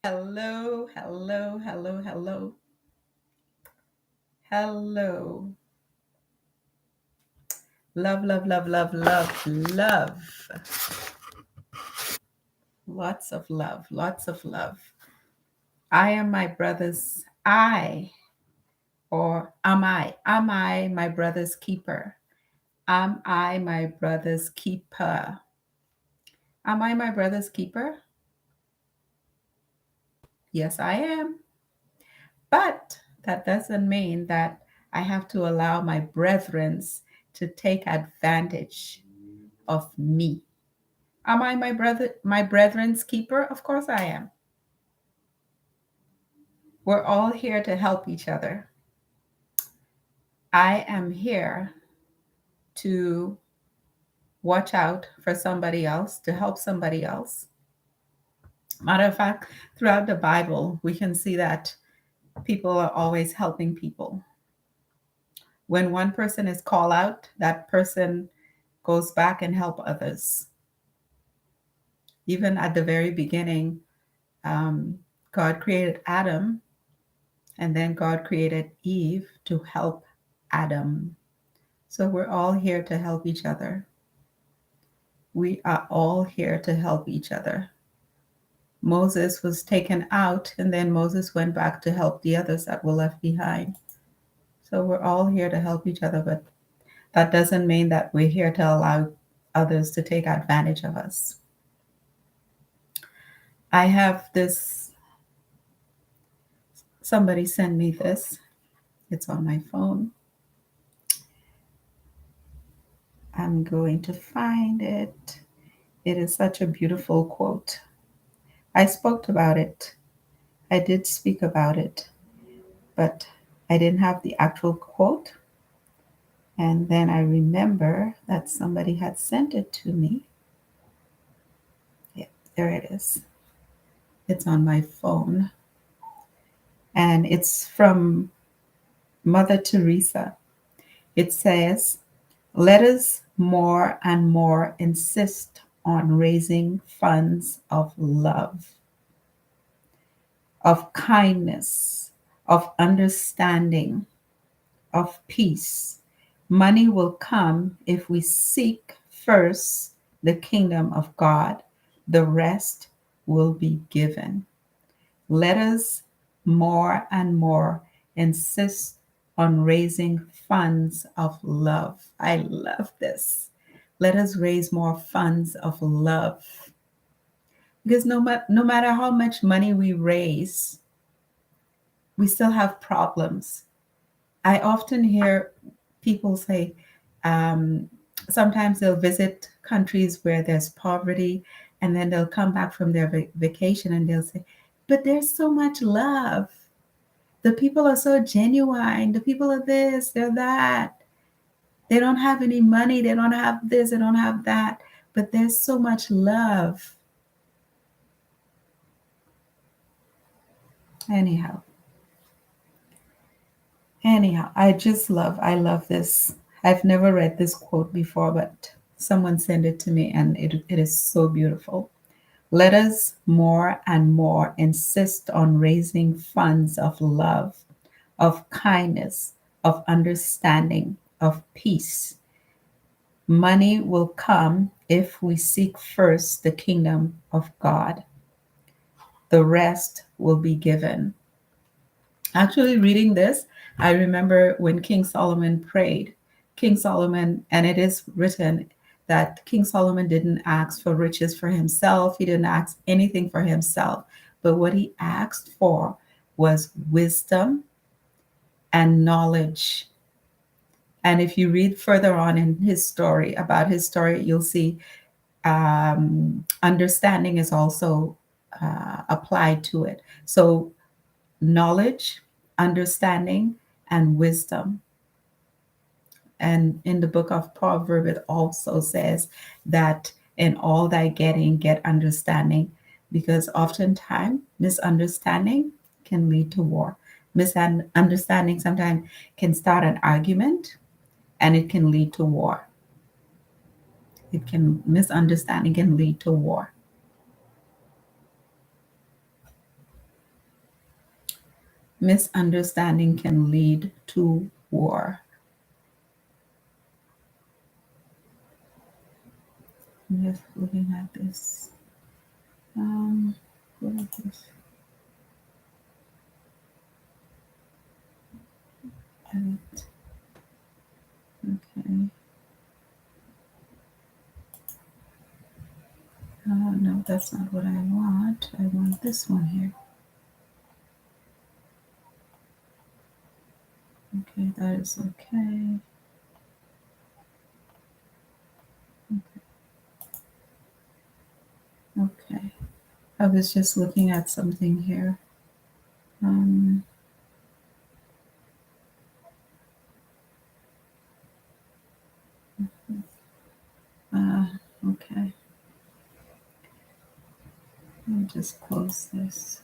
Hello, hello, hello, hello, hello. Love, love, love, love, love, love. Lots of love, lots of love. I am my brother's or am I? Am I my brother's keeper? Am I my brother's keeper? Am I my brother's keeper? Yes, I am. But that doesn't mean that I have to allow my brethrens to take advantage of me. Am I my brethren's keeper? Of course I am. We're all here to help each other. I am here to watch out for somebody else, to help somebody else. Matter of fact, throughout the Bible, we can see that people are always helping people. When one person is called out, that person goes back and help others. Even at the very beginning, God created Adam, and then God created Eve to help Adam. So we're all here to help each other. We are all here to help each other. Moses was taken out, and then Moses went back to help the others that were left behind. So we're all here to help each other, but that doesn't mean that we're here to allow others to take advantage of us. I have this, somebody sent me this. It's on my phone. I'm going to find it. It is such a beautiful quote. I spoke about it. I did speak about it, but I didn't have the actual quote. And then I remember that somebody had sent it to me. Yeah, there it is. It's on my phone. And it's from Mother Teresa. It says, "Let us more and more insist on raising funds of love, of kindness, of understanding, of peace. Money will come if we seek first the kingdom of God. The rest will be given. Let us more and more insist on raising funds of love." I love this. Let us raise more funds of love. Because no matter how much money we raise, we still have problems. I often hear people say, um, sometimes they'll visit countries where there's poverty, and then they'll come back from their vacation and they'll say, but there's so much love. The people are so genuine. The people are this, they're that. They don't have any money. They don't have this, they don't have that. But there's so much love. Anyhow, I love this. I've never read this quote before, but someone sent it to me and it is so beautiful. Let us more and more insist on raising funds of love, of kindness, of understanding, of peace. Money will come if we seek first the kingdom of God. The rest will be given. Actually, reading this, I remember when King Solomon prayed. King Solomon, and it is written that King Solomon didn't ask for riches for himself, he didn't ask anything for himself, but what he asked for was wisdom and knowledge. And if you read further on in his story, about his story, you'll see understanding is also applied to it. So knowledge, understanding, and wisdom. And in the book of Proverbs, it also says that in all thy getting, get understanding, because oftentimes misunderstanding can lead to war. Misunderstanding sometimes can start an argument and it can lead to war. Misunderstanding can lead to war. Misunderstanding can lead to war. I'm just looking at this. What is this? Edit. Okay. No, that's not what I want. I want this one here. Okay, that is okay. Okay. I was just looking at something here. Okay. Let me just close this.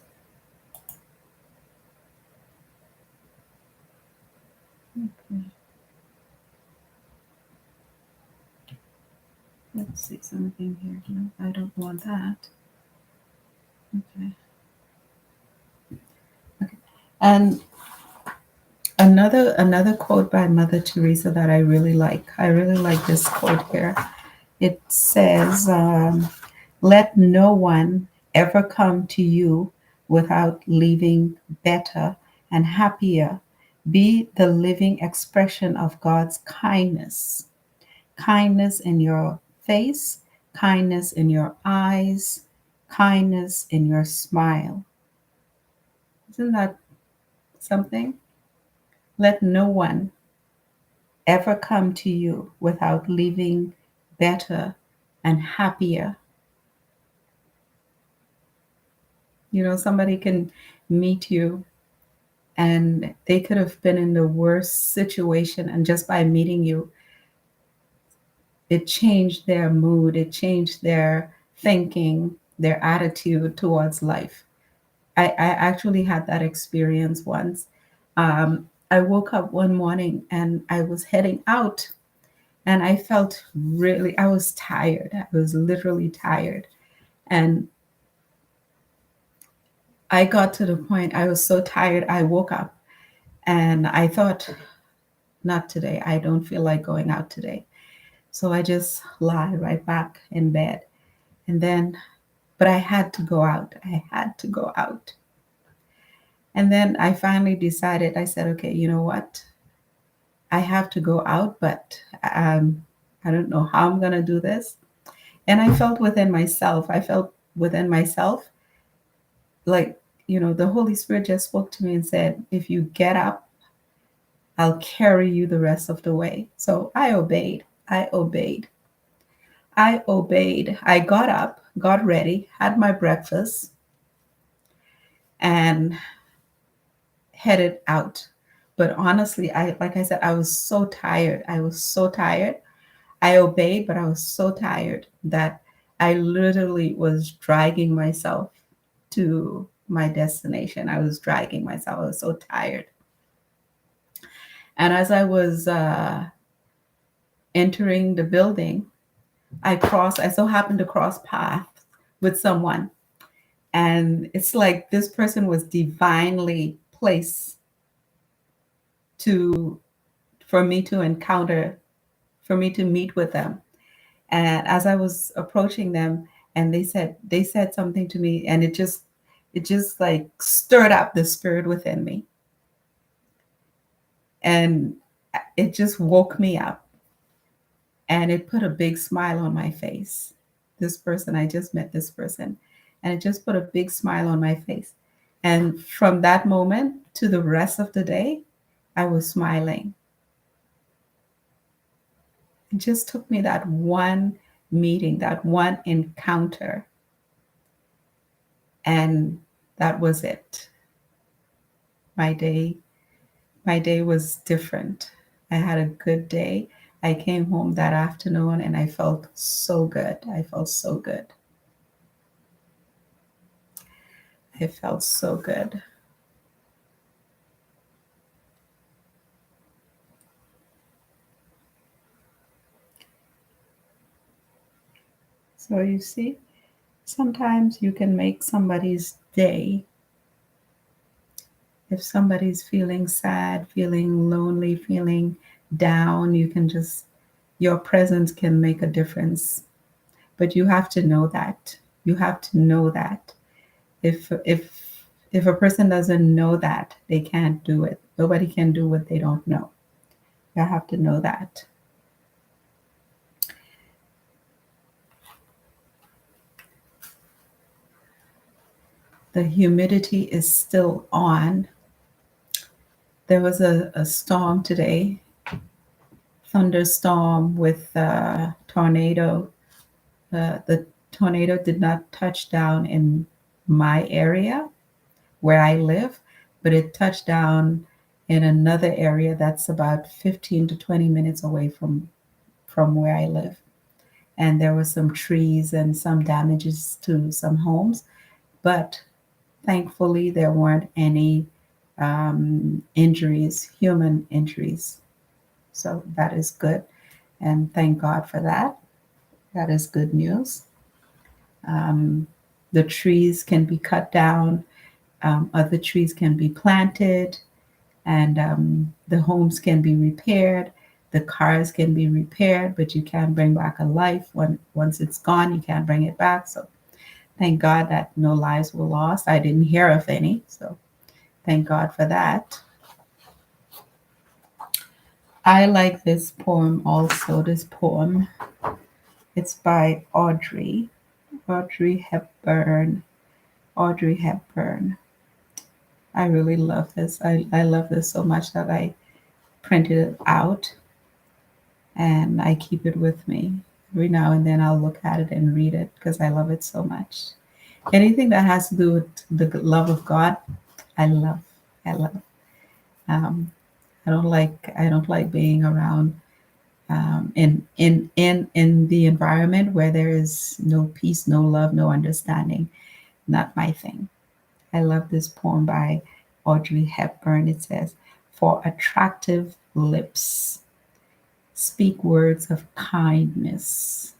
Okay. Let's see something here. No, I don't want that. Okay. Okay. And another quote by Mother Teresa that I really like. I really like this quote here. It says, "Let no one ever come to you without leaving better and happier. Be the living expression of God's kindness. Kindness in your face, kindness in your eyes, kindness in your smile." Isn't that something? Let no one ever come to you without leaving better and happier. You know, somebody can meet you and they could have been in the worst situation, and just by meeting you, it changed their mood, it changed their thinking, their attitude towards life. I actually had that experience once. I woke up one morning and I was heading out, and I felt really, I was tired. I was literally tired. And I got to the point, I was so tired, I woke up and I thought, not today. I don't feel like going out today. So I just lie right back in bed. And then, but I had to go out. I had to go out. And then I finally decided, I said, okay, you know what? I have to go out, but I don't know how I'm going to do this. And I felt within myself, like, the Holy Spirit just spoke to me and said, if you get up, I'll carry you the rest of the way. So I obeyed. I obeyed. I obeyed. I got up, got ready, had my breakfast, and headed out. But honestly, like I said, I was so tired. I was so tired. I obeyed, but I was so tired that I literally was dragging myself to my destination. I was dragging myself. I was so tired. And as I was entering the building, I so happened to cross paths with someone. And it's like this person was divinely placed to for me to encounter, for me to meet with them. And as I was approaching them, and they said something to me, and it just like stirred up the spirit within me. And it just woke me up, and it put a big smile on my face. This person, I just met this person, and it just put a big smile on my face. And from that moment to the rest of the day, I was smiling. It just took me that one meeting, that one encounter, and that was it. My day, my day was different. I had a good day. I came home that afternoon and I felt so good. I felt so good. I felt so good. So you see, sometimes you can make somebody's day If somebody's feeling sad, feeling lonely, feeling down, you can just, your presence can make a difference. But you have to know that. You have to know that. If a person doesn't know that, they can't do it. Nobody can do what they don't know. You have to know that. The humidity is still on. There was a storm today, thunderstorm with a tornado. The tornado did not touch down in my area where I live, but it touched down in another area that's about 15 to 20 minutes away from where I live. And there were some trees and some damages to some homes, but thankfully there weren't any injuries, human injuries. So that is good. And thank God for that. That is good news. The trees can be cut down, other trees can be planted, and the homes can be repaired. The cars can be repaired, but you can't bring back a life. Once it's gone, you can't bring it back. So thank God that no lives were lost. I didn't hear of any, so thank God for that. I like this poem also. This poem, it's by Audrey Hepburn. Audrey Hepburn. I really love this. I love this so much that I printed it out and I keep it with me. Every now and then I'll look at it and read it because I love it so much. Anything that has to do with the love of God, I love. I love. Um, I don't like being around in the environment where there is no peace, no love, no understanding. Not my thing. I love this poem by Audrey Hepburn. It says, "For attractive lips, speak words of kindness."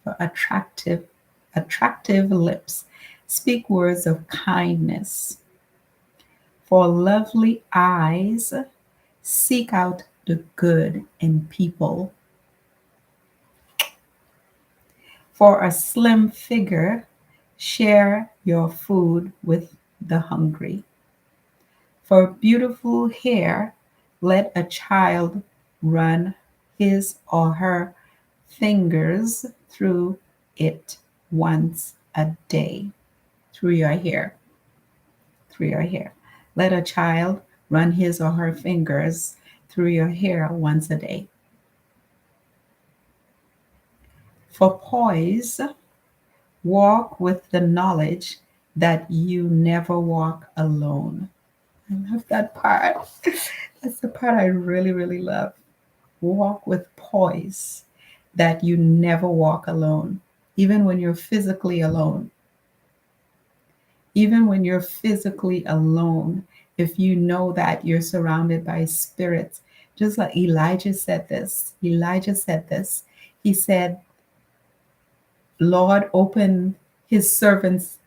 For attractive lips, speak words of kindness. For lovely eyes, seek out the good in people. For a slim figure, share your food with the hungry. For beautiful hair, let a child run his or her fingers through it once a day. Through your hair. Through your hair. Let a child run his or her fingers through your hair once a day. For poise, walk with the knowledge that you never walk alone. I love that part. That's the part I really, really love. Walk with poise, that you never walk alone, even when you're physically alone. Even when you're physically alone, if you know that you're surrounded by spirits, just like Elijah said this. Elijah said this. He said, Lord, open his servant's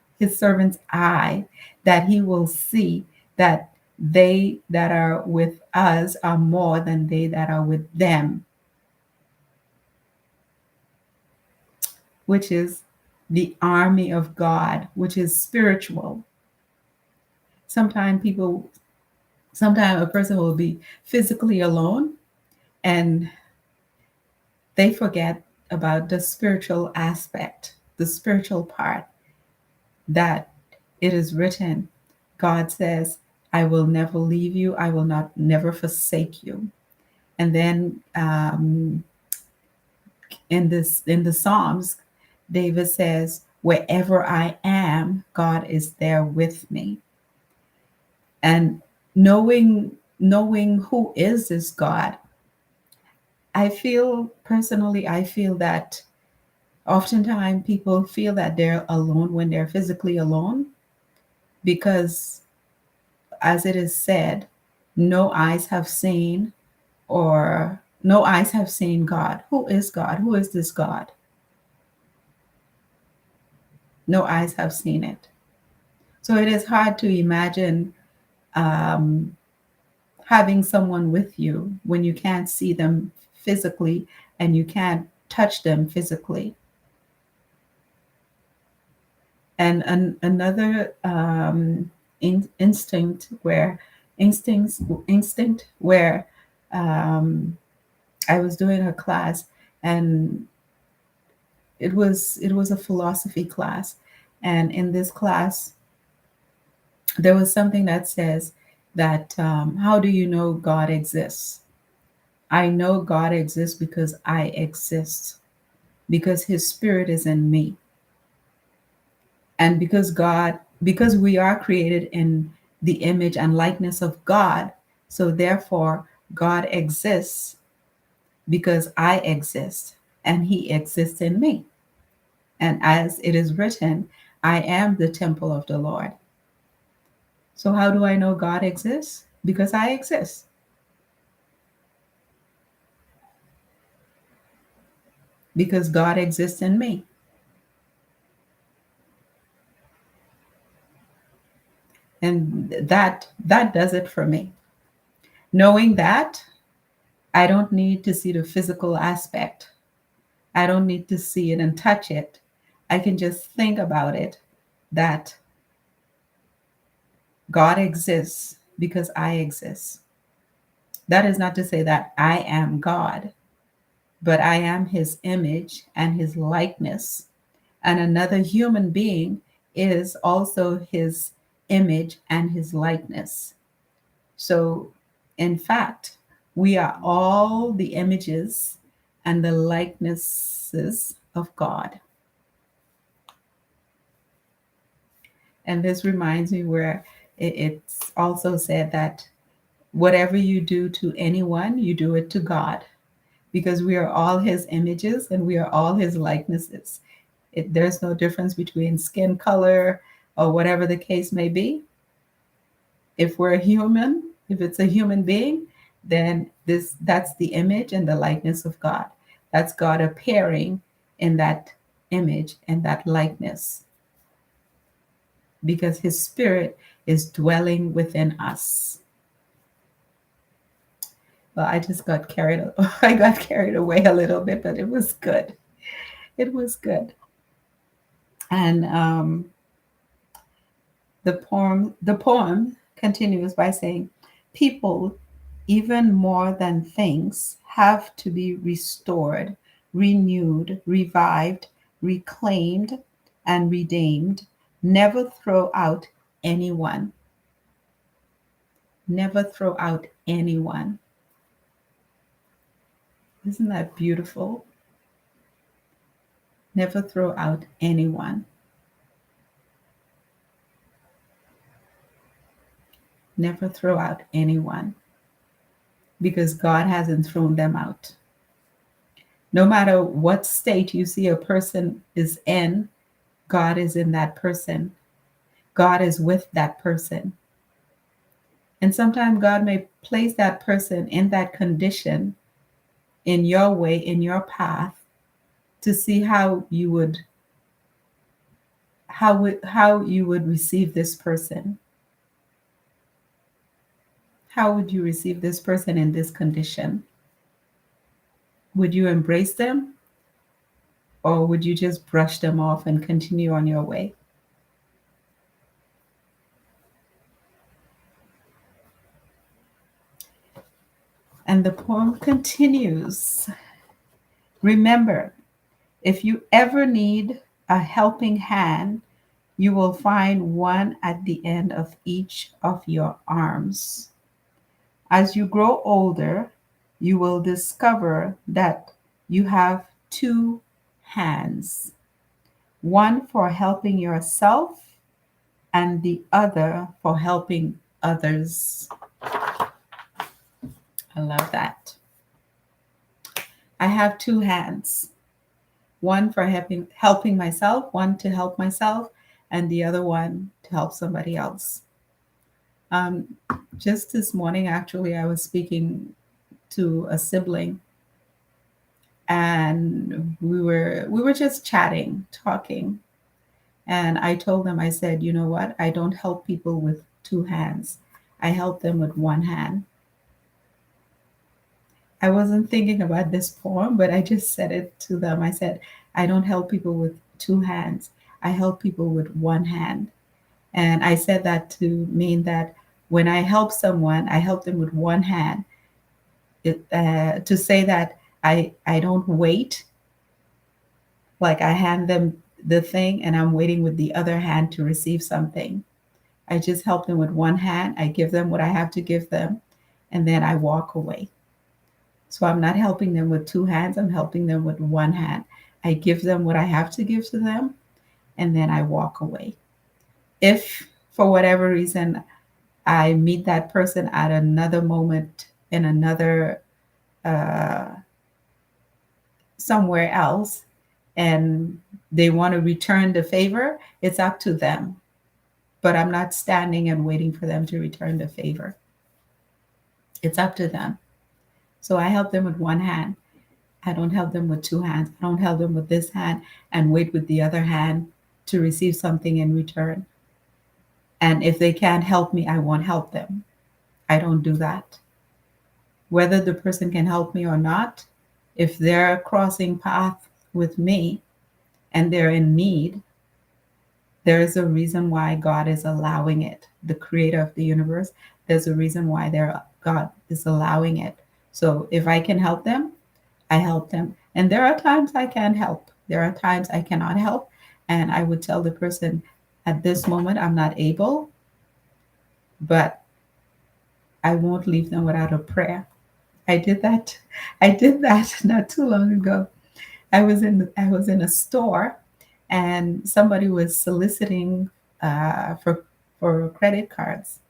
eye that he will see that they that are with us are more than they that are with them, which is the army of God, which is spiritual. Sometimes a person will be physically alone and they forget about the spiritual aspect, the spiritual part, that it is written. God says, I will never leave you. I will not never forsake you. And then in the Psalms, David says, wherever I am, God is there with me. And knowing who is this God, I feel that oftentimes people feel that they're alone when they're physically alone, because as it is said, no eyes have seen God. Who is God? Who is this God? No eyes have seen it. So it is hard to imagine um, having someone with you when you can't see them physically and you can't touch them physically. And another instinct where instinct where um, I was doing a class, and it was a philosophy class, and in this class there was something that says that how do you know God exists? I know God exists because I exist, because His Spirit is in me, and because we are created in the image and likeness of God, so therefore God exists because I exist and He exists in me. And as it is written, I am the temple of the Lord. So how do I know God exists? Because I exist. Because God exists in me. And that does it for me. Knowing that, I don't need to see the physical aspect. I don't need to see it and touch it. I can just think about it, that God exists because I exist. That is not to say that I am God, but I am His image and His likeness. And another human being is also His image and His likeness. So, in fact, we are all the images and the likenesses of God. And this reminds me where it's also said that whatever you do to anyone, you do it to God, because we are all His images and we are all His likenesses. There's no difference between skin color or whatever the case may be. If we're a human, if it's a human being, then that's the image and the likeness of God. That's God appearing in that image and that likeness, because His Spirit is dwelling within us. Well, I just got carried I got carried away a little bit, but it was good. It was good. And the poem continues by saying, people, even more than things, have to be restored, renewed, revived, reclaimed, and redeemed. Never throw out anyone. Never throw out anyone. Isn't that beautiful? Never throw out anyone. Never throw out anyone, because God hasn't thrown them out. No matter what state you see a person is in, God is in that person. God is with that person. And sometimes God may place that person in that condition in your way, in your path, to see how you would receive this person. How would you receive this person in this condition? Would you embrace them, or would you just brush them off and continue on your way? And the poem continues. Remember, if you ever need a helping hand, you will find one at the end of each of your arms. As you grow older, you will discover that you have two hands, one for helping yourself and the other for helping others. I love that. I have two hands, one for helping myself, one to help myself, and the other one to help somebody else. Um, just this morning, actually, I was speaking to a sibling, and we were just chatting, talking, and I told them, I said, you know what? I don't help people with two hands. I help them with one hand. I wasn't thinking about this poem, but I just said it to them. I said, I don't help people with two hands. I help people with one hand. And I said that to mean that when I help someone, I help them with one hand. To say that I don't wait, like I hand them the thing and I'm waiting with the other hand to receive something. I just help them with one hand. I give them what I have to give them, and then I walk away. So I'm not helping them with two hands, I'm helping them with one hand. I give them what I have to give to them, and then I walk away. If for whatever reason I meet that person at another moment in another uh, somewhere else and they want to return the favor, it's up to them. But I'm not standing and waiting for them to return the favor. It's up to them. So I help them with one hand. I don't help them with two hands. I don't help them with this hand and wait with the other hand to receive something in return. And if they can't help me, I won't help them. I don't do that. Whether the person can help me or not, if they're crossing path with me and they're in need, there is a reason why God is allowing it. The creator of the universe, there's a reason why God is allowing it. So if I can help them, I help them. And there are times I can't help. There are times I cannot help. And I would tell the person, at this moment, I'm not able, but I won't leave them without a prayer. I did that. I did that not too long ago. I was in a store, and somebody was soliciting for credit cards.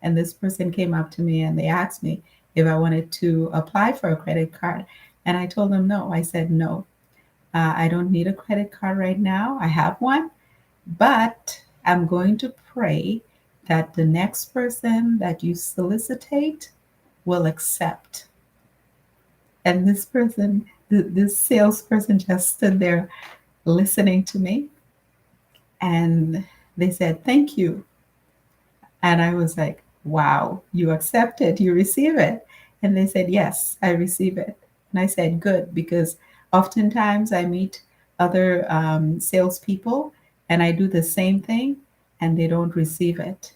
And this person came up to me and they asked me if I wanted to apply for a credit card. And I told them no. I said no. I don't need a credit card right now. I have one, but I'm going to pray that the next person that you solicitate will accept. And this person, this salesperson just stood there listening to me, and they said, "Thank you." And I was like, "Wow, you accept it, you receive it." And they said, "Yes, I receive it." And I said, "Good," because oftentimes I meet other salespeople and I do the same thing and they don't receive it.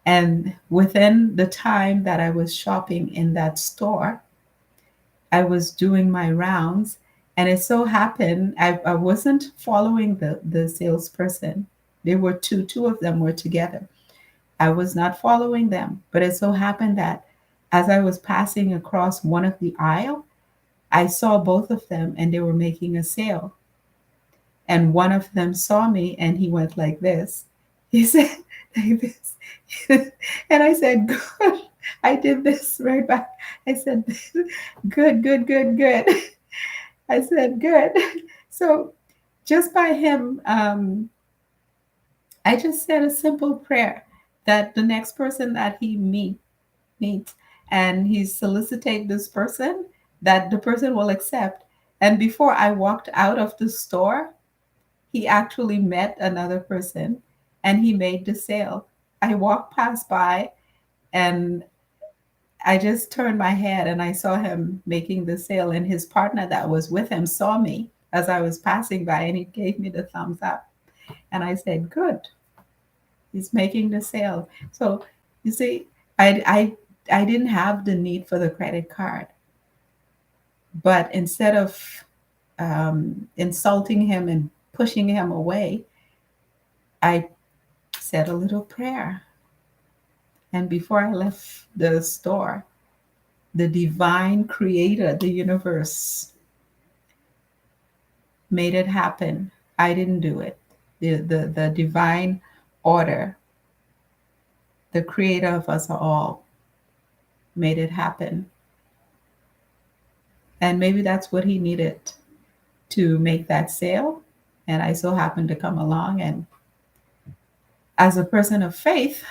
And within the time that I was shopping in that store, I was doing my rounds, and it so happened I wasn't following the salesperson. There were two of them were together. I was not following them, but it so happened that as I was passing across one of the aisle, I saw both of them and they were making a sale. And one of them saw me and he went like this. He said like this. And I said, "Good." I did this right back. I said, "Good, good, good, good." I said, "Good." So just by him, I just said a simple prayer that the next person that he meets and he solicitate this person, that the person will accept. And before I walked out of the store, he actually met another person and he made the sale. I walked past by and I just turned my head and I saw him making the sale, and his partner that was with him saw me as I was passing by and he gave me the thumbs up. And I said, "Good, he's making the sale." So you see, I didn't have the need for the credit card, but instead of insulting him and pushing him away, I said a little prayer. And before I left the store, the divine creator, the universe, made it happen. I didn't do it. The divine order, the creator of us all, made it happen. And maybe that's what he needed to make that sale. And I so happened to come along, and as a person of faith,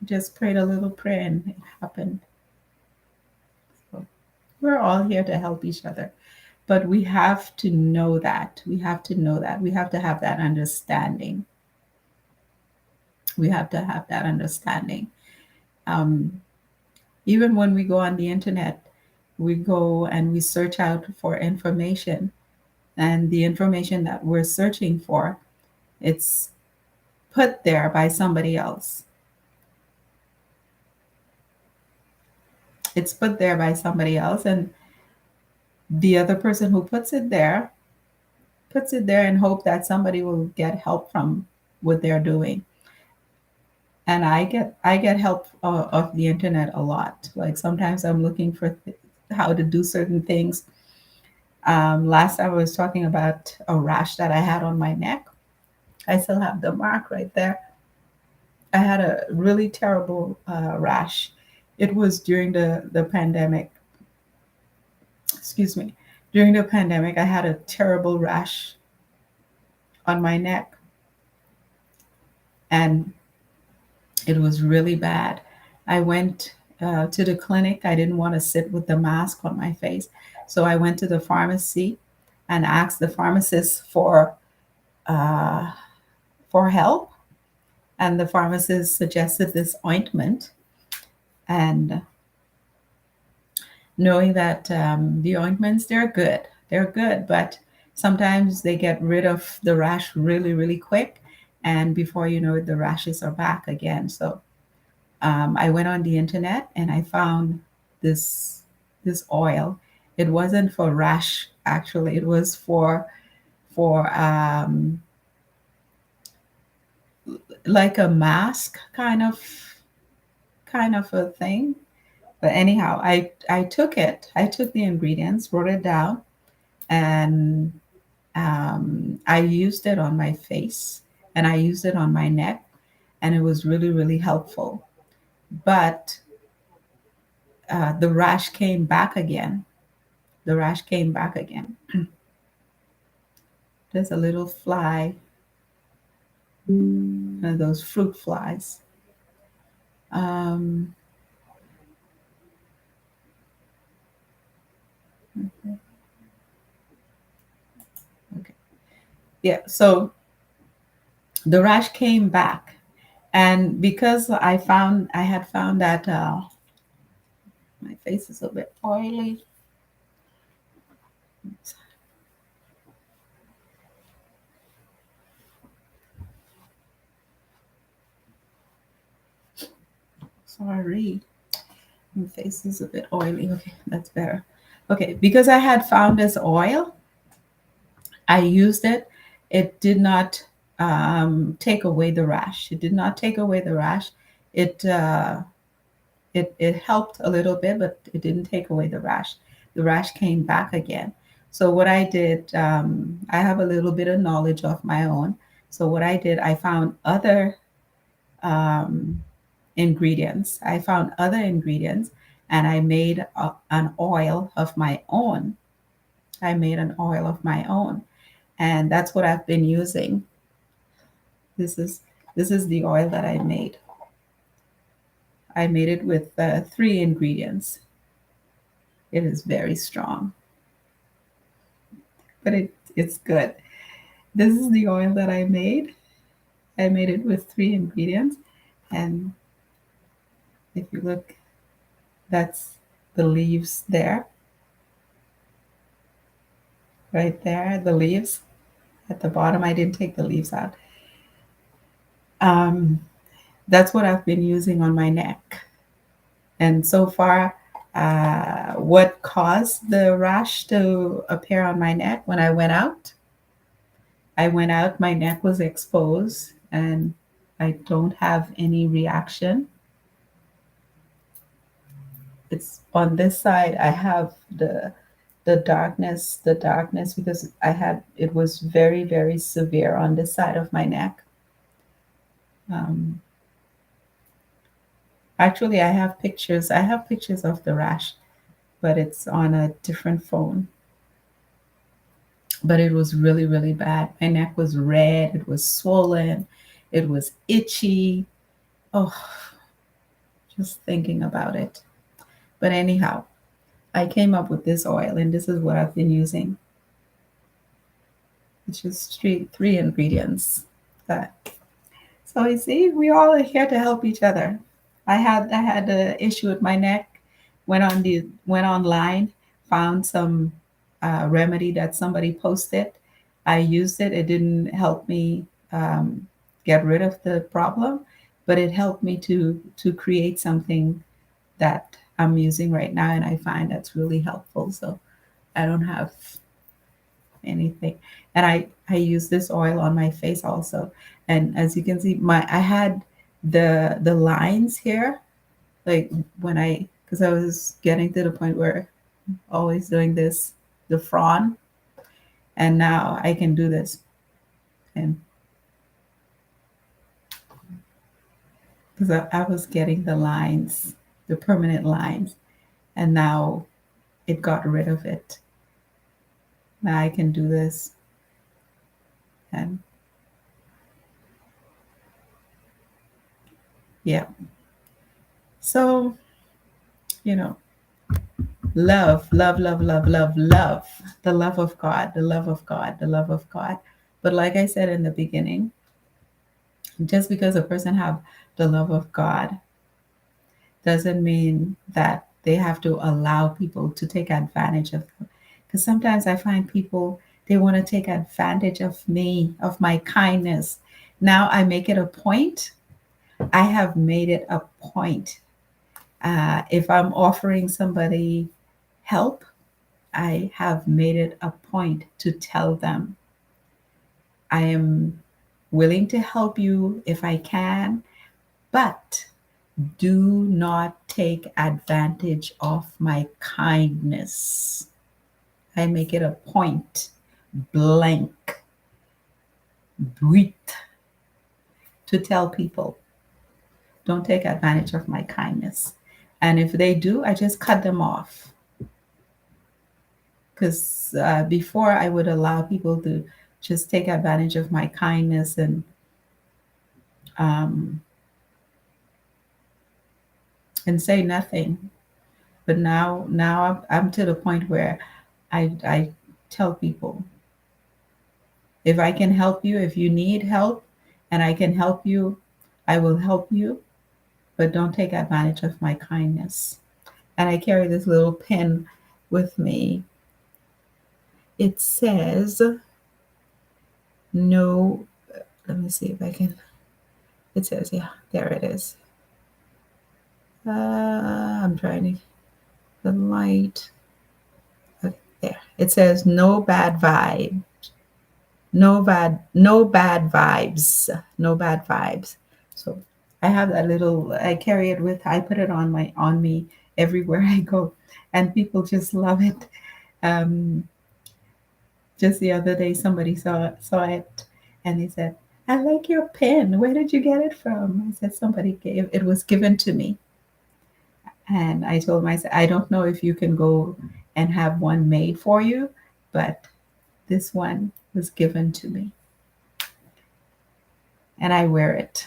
just prayed a little prayer and it happened. So we're all here to help each other. But we have to know that. We have to know that. We have to have that understanding. We have to have that understanding. Um, Even when we go on the internet, we go and we search out for information, and the information that we're searching for, it's put there by somebody else. It's put there by somebody else, and the other person who puts it there and hope that somebody will get help from what they're doing. And I get help of the internet a lot. Like sometimes I'm looking for how to do certain things. Last time I was talking about a rash that I had on my neck. I still have the mark right there. I had a really terrible rash. It was during the pandemic. Excuse me. During the pandemic, I had a terrible rash on my neck, and it was really bad. I went to the clinic. I didn't want to sit with the mask on my face. So I went to the pharmacy and asked the pharmacist uh, for help. And the pharmacist suggested this ointment. And knowing that the ointments, they're good. They're good, but sometimes they get rid of the rash really, really quick. And before you know it, the rashes are back again. So I went on the internet and I found this this oil. It wasn't for rash, actually. It was for like a mask kind of a thing. But anyhow, I took it. I took the ingredients, wrote it down, and I used it on my face and I used it on my neck, and it was really, really helpful. But the rash came back again. The rash came back again. There's a little fly, one of those fruit flies. Um, okay. Yeah, so the rash came back. And because I had found that my face is a bit oily. Sorry. My face is a bit oily. Okay, that's better. Okay, because I had found this oil, I used it. It did not take away the rash. It did not take away the rash. It it helped a little bit, but it didn't take away the rash. The rash came back again. So what I did, I have a little bit of knowledge of my own. So what I did, I found other um, ingredients. I found other ingredients, and I made an oil of my own. I made an oil of my own, and that's what I've been using. This is this is the oil that I made. I made it with 3 ingredients. It is very strong, but it's good. This is the oil that I made. I made it with 3 ingredients, and if you look, that's the leaves there, right there, the leaves at the bottom. I didn't take the leaves out. Um, that's what I've been using on my neck. And so far, what caused the rash to appear on my neck when I went out? I went out, my neck was exposed, and I don't have any reaction. It's on this side, I have the darkness because I had it was very, very severe on this side of my neck. Um, Actually, I have pictures. I have pictures of the rash, but it's on a different phone. But it was really, really bad. My neck was red. It was swollen. It was itchy. Oh, just thinking about it. But anyhow, I came up with this oil, and this is what I've been using. It's just three ingredients. So you see, we all are here to help each other. I had an issue with my neck. Went online, found some remedy that somebody posted. I used it. It didn't help me get rid of the problem, but it helped me to create something that I'm using right now, and I find that's really helpful. So I don't have anything. And I use this oil on my face also. And as you can see, my I had the lines here, like when I because I was getting to the point where always doing this, the frown, and now I can do this. And because I was getting the lines, the permanent lines, and now it got rid of it. Now I can do this. And yeah. So, you know, love, love, love, love, love, love, the love of God, the love of God, the love of God. But like I said in the beginning, just because a person have the love of God doesn't mean that they have to allow people to take advantage of them. Because sometimes I find people, they want to take advantage of me, of my kindness. Now I make it a point. I have made it a point. If I'm offering somebody help, I have made it a point to tell them I am willing to help you if I can, but do not take advantage of my kindness. I make it a point, blank, breathe, to tell people don't take advantage of my kindness. And if they do, I just cut them off. Because before I would allow people to just take advantage of my kindness um, and say nothing. But now I'm to the point where I tell people if I can help you, if you need help, and I can help you, I will help you. But don't take advantage of my kindness. And I carry this little pin with me. It says no. Let me see if I can. It says, yeah, there it is. I'm trying to the light. Okay, there. It says no bad vibe. No bad vibes. No bad vibes. So I have that little I carry it with I put it on me everywhere I go. And people just love it. Um just the other day somebody saw it and they said, I like your pen. Where did you get it from? I said somebody gave it was given to me. And I told myself, I don't know if you can go and have one made for you, but this one was given to me. And I wear it.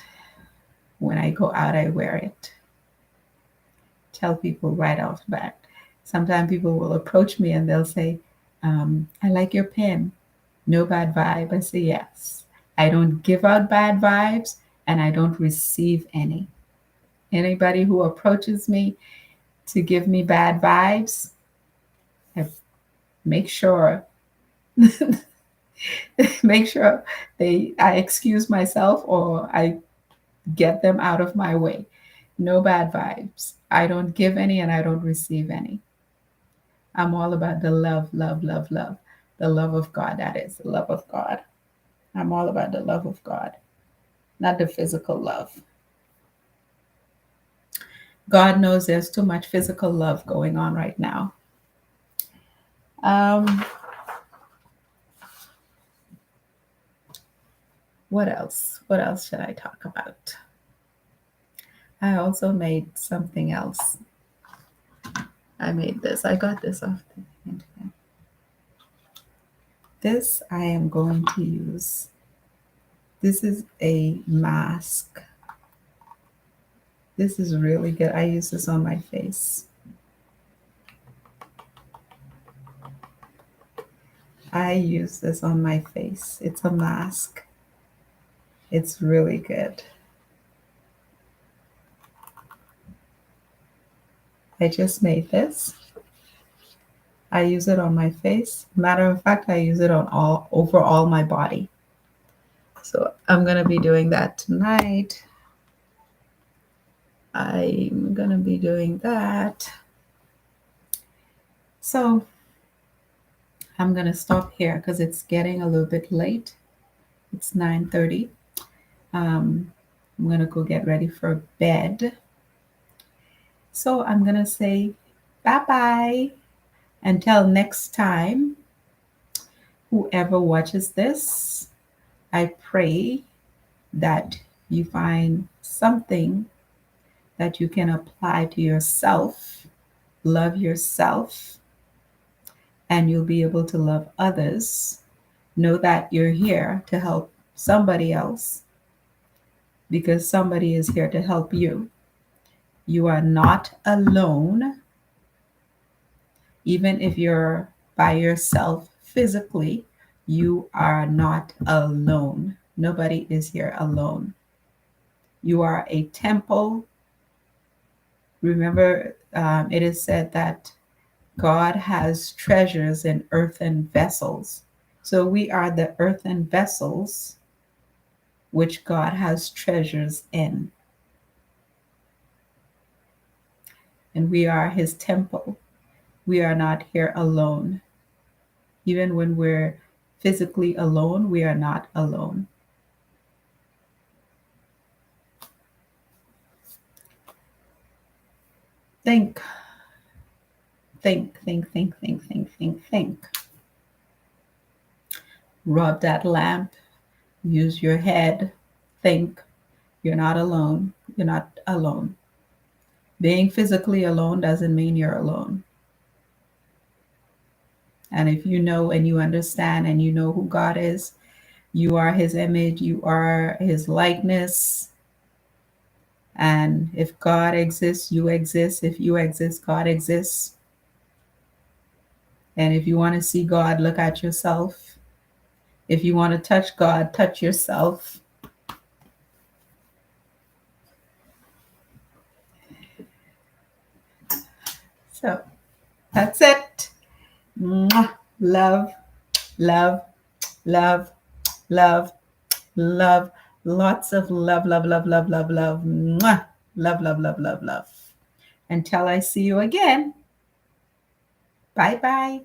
When I go out, I wear it. Tell people right off the bat. Sometimes people will approach me and they'll say, I like your pen. No bad vibe. I say, yes. I don't give out bad vibes and I don't receive any. Anybody who approaches me to give me bad vibes, I make sure make sure I excuse myself or I get them out of my way. No bad vibes. I don't give any and I don't receive any. I'm all about the love, love, love, love. The love of God, that is, the love of God. I'm all about the love of God, not the physical love. God knows there's too much physical love going on right now. Um, what else? What else should I talk about? I also made something else. I made this. I got this off the internet. This I am going to use. This is a mask. This is really good. I use this on my face. I use this on my face. It's a mask. It's really good. I just made this. I use it on my face. Matter of fact, I use it on all my body. So I'm going to be doing that tonight. I'm going to be doing that. So I'm going to stop here because it's getting a little bit late. It's 9:30. I'm going to go get ready for bed. So I'm going to say bye-bye. Until next time, whoever watches this, I pray that you find something that you can apply to yourself, love yourself, and you'll be able to love others. Know that you're here to help somebody else because somebody is here to help you. You are not alone. Even if you're by yourself physically, you are not alone. Nobody is here alone. You are a temple. Remember, it is said that God has treasures in earthen vessels. So we are the earthen vessels which God has treasures in. And we are his temple. We are not here alone. Even when we're physically alone, we are not alone. Think, think, think, think, think, think, think, think. Rub that lamp. Use your head. Think. You're not alone. You're not alone. Being physically alone doesn't mean you're alone. And if you know and you understand and you know who God is, you are his image, you are his likeness. And if God exists, you exist. If you exist, God exists. And if you want to see God, look at yourself. If you want to touch God, touch yourself. So that's it. Mwah. Love, love, love, love, love. Lots of love, love, love, love, love, love. Mwah. Love, love, love, love, love. Until I see you again. Bye bye.